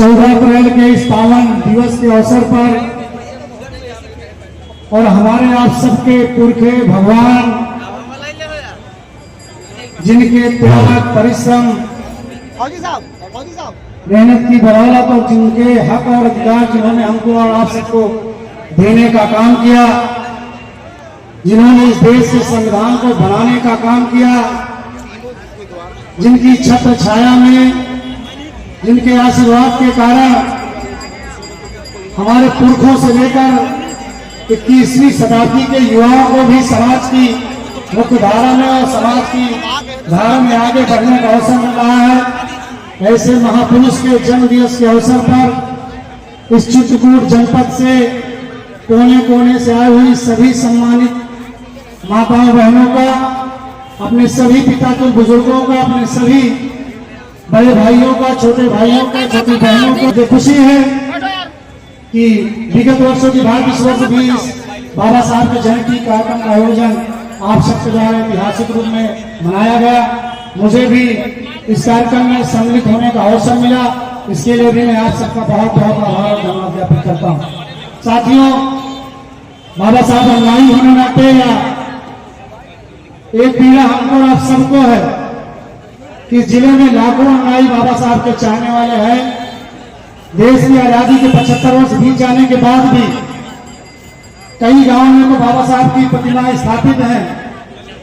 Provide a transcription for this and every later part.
14 अप्रैल के इस पावन दिवस के अवसर पर और हमारे आप सबके पुरखे भगवान जिनके त्याग परिश्रम मेहनत की बदौलत और जिनके हक और अधिकार जिन्होंने हमको और आप सबको देने का काम किया, जिन्होंने इस देश के संविधान को बनाने का काम किया, जिनकी छत्र छाया में, जिनके आशीर्वाद के कारण हमारे पुरखों से लेकर 21वीं शताब्दी के युवाओं को भी समाज की मुख्य धारा में और समाज की धारा में आगे बढ़ने का अवसर मिल रहा है। ऐसे महापुरुष के जन्म दिवस के अवसर पर इस चित्रकूट जनपद से कोने कोने से आई हुई सभी सम्मानित माताओं बहनों का, अपने सभी पिता के बुजुर्गों का, अपने सभी बड़े भाइयों का, छोटे भाइयों का, छोटी बहनों को जो खुशी है कि विगत वर्षों की भांति इस वर्ष भी बाबा साहब के जयंती कार्यक्रम का आयोजन आप सबके द्वारा ऐतिहासिक रूप में मनाया गया। मुझे भी इस कार्यक्रम में सम्मिलित होने का अवसर मिला, इसके लिए भी मैं आप सबका बहुत बहुत आभार और धन्यवाद ज्ञापित करता हूँ। साथियों, बाबा साहब अनुयायी होने नाते या एक पीड़ा हमको और आप सबको है कि जिले में लाखों अनुयायी बाबा साहब के चाहने वाले हैं। देश की आजादी के 75 वर्ष बीत जाने के बाद भी कई गांवों में तो बाबा साहब की प्रतिमाएं स्थापित हैं,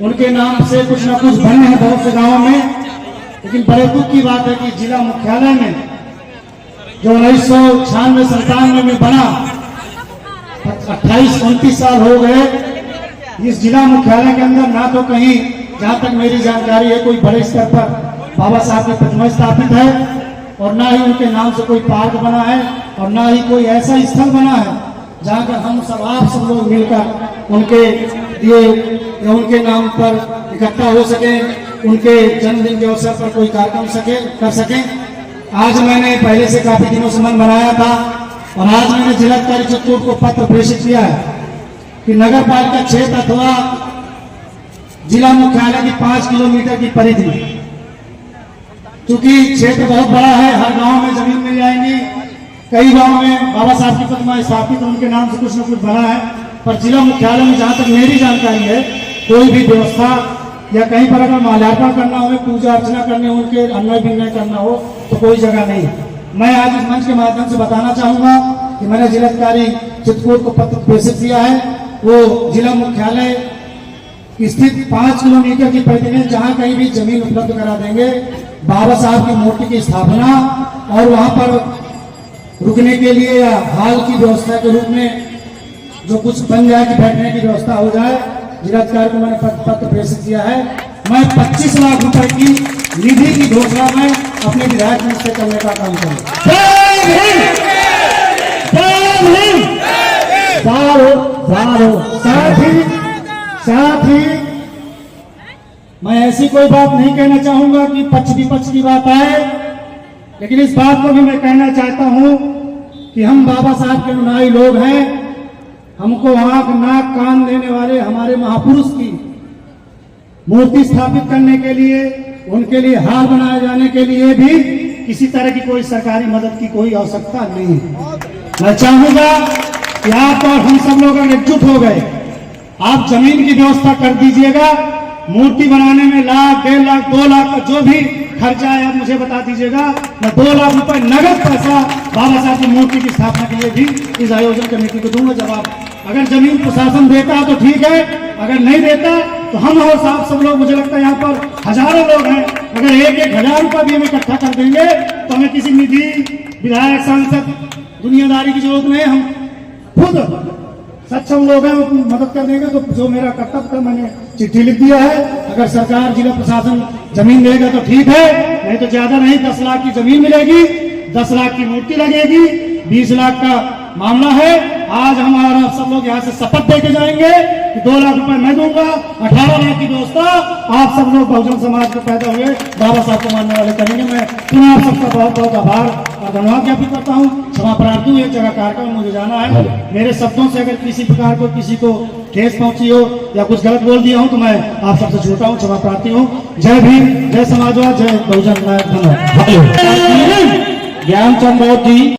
उनके नाम से कुछ न कुछ बने हैं बहुत से गांवों में। लेकिन बड़े दुख की बात है कि जिला मुख्यालय में जो 1996-97 में बना, 28-29 साल हो गए, इस जिला मुख्यालय के अंदर ना तो कहीं, जहां तक मेरी जानकारी है, कोई बड़े स्तर पर बाबा साहब की प्रतिमा स्थापित है और ना ही उनके नाम से कोई पार्क बना है और ना ही कोई ऐसा स्थल बना है जहां पर हम सब आप सब लोग मिलकर उनके दिए या उनके नाम पर इकट्ठा हो सके, उनके जन्मदिन के अवसर पर कोई कार्यक्रम कर सके। आज मैंने पहले से काफी दिनों से मन बनाया था और आज मैंने जिलाधिकारी चित्रकूट को पत्र प्रेषित किया है कि नगर पालिका क्षेत्र अथवा जिला मुख्यालय की 5 किलोमीटर की परिधि में, क्योंकि क्षेत्र बहुत बड़ा है, हर गांव में जमीन मिल जाएंगी, कई गांव में बाबा साहब की प्रतिमा स्थापित उनके नाम से कुछ न कुछ बना है, पर जिला मुख्यालय में जहां तक मेरी जानकारी है कोई भी व्यवस्था या कहीं पर अगर माल्यार्पण करना हो, पूजा अर्चना करनी हो, उनके अन्वय विनय करना हो तो कोई जगह नहीं है। मैं आज इस मंच के माध्यम से बताना चाहूंगा कि मैंने जिलाधिकारी चित्रकूट को पत्र प्रेषित किया है। वो जिला मुख्यालय स्थित 5 किलोमीटर की परिधि में जहां कहीं भी जमीन उपलब्ध करा देंगे, बाबा साहब की मूर्ति की स्थापना और वहां पर रुकने के लिए या हाल की व्यवस्था के रूप में जो कुछ बन जाए कि बैठने की व्यवस्था हो जाए, जिलाधिकारी को मैंने पत्र प्रेषित किया है। मैं 25 लाख रुपए की निधि की घोषणा में अपने विधायक मंच से करने का काम करूंगा। साथ ही मैं ऐसी कोई बात नहीं कहना चाहूंगा कि पक्ष विपक्ष की बात आए, लेकिन इस बात को भी मैं कहना चाहता हूं कि हम बाबा साहब के अनुयायी लोग हैं। हमको आंख नाक कान देने वाले हमारे महापुरुष की मूर्ति स्थापित करने के लिए, उनके लिए हार बनाए जाने के लिए भी किसी तरह की कोई सरकारी मदद की कोई आवश्यकता नहीं है। मैं चाहूंगा कि आप और हम सब लोग एकजुट हो गए, आप जमीन की व्यवस्था कर दीजिएगा। मूर्ति बनाने में लाख, 1.5 लाख, 2 लाख का जो भी खर्चा है आप मुझे बता दीजिएगा। मैं 2 लाख रुपए नगद पैसा बाबा साहब की मूर्ति की स्थापना के लिए भी इस आयोजन कमेटी को दूंगा। जवाब अगर जमीन प्रशासन देता है तो ठीक है, अगर नहीं देता तो हम और साहब सब लोग, मुझे लगता है यहाँ पर हजारों लोग हैं, अगर 1-1 हजार रुपया भी हम इकट्ठा कर देंगे तो हमें किसी निधि, विधायक, सांसद, दुनियादारी की जरूरत नहीं है। हम खुद सक्षम लोग हैं, मदद कर देंगे। तो जो मेरा कर्तव्य था मैंने चिट्ठी लिख दिया है। अगर सरकार, जिला प्रशासन जमीन देगा तो ठीक है, नहीं तो ज्यादा नहीं, 10 लाख की जमीन मिलेगी, 10 लाख की मूर्ति लगेगी, 20 लाख का मामला है। आज हमारा सब लोग यहाँ से शपथ दे के जाएंगे कि 2 लाख रुपए मैं दूंगा, 18 लाख की व्यवस्था आप सब लोग बहुजन समाज में पैदा हुए बाबा साहब को मानने वाले करेंगे। मैं पुनः आप सबका बहुत बहुत आभार और धन्यवाद ज्ञापित करता हूँ। क्षमा प्रार्थी हूँ, एक जगह कार्यक्रम मुझे जाना है। मेरे शब्दों से अगर किसी प्रकार को किसी को ठेस पहुंची हो या कुछ गलत बोल दिया हूँ तो मैं आप सबसे छूटा हूँ, क्षमा प्रार्थी हूँ। जय भीम, जय समाजवाद, जय बहुजन। धन्यवाद। ज्ञानचंद राउत जी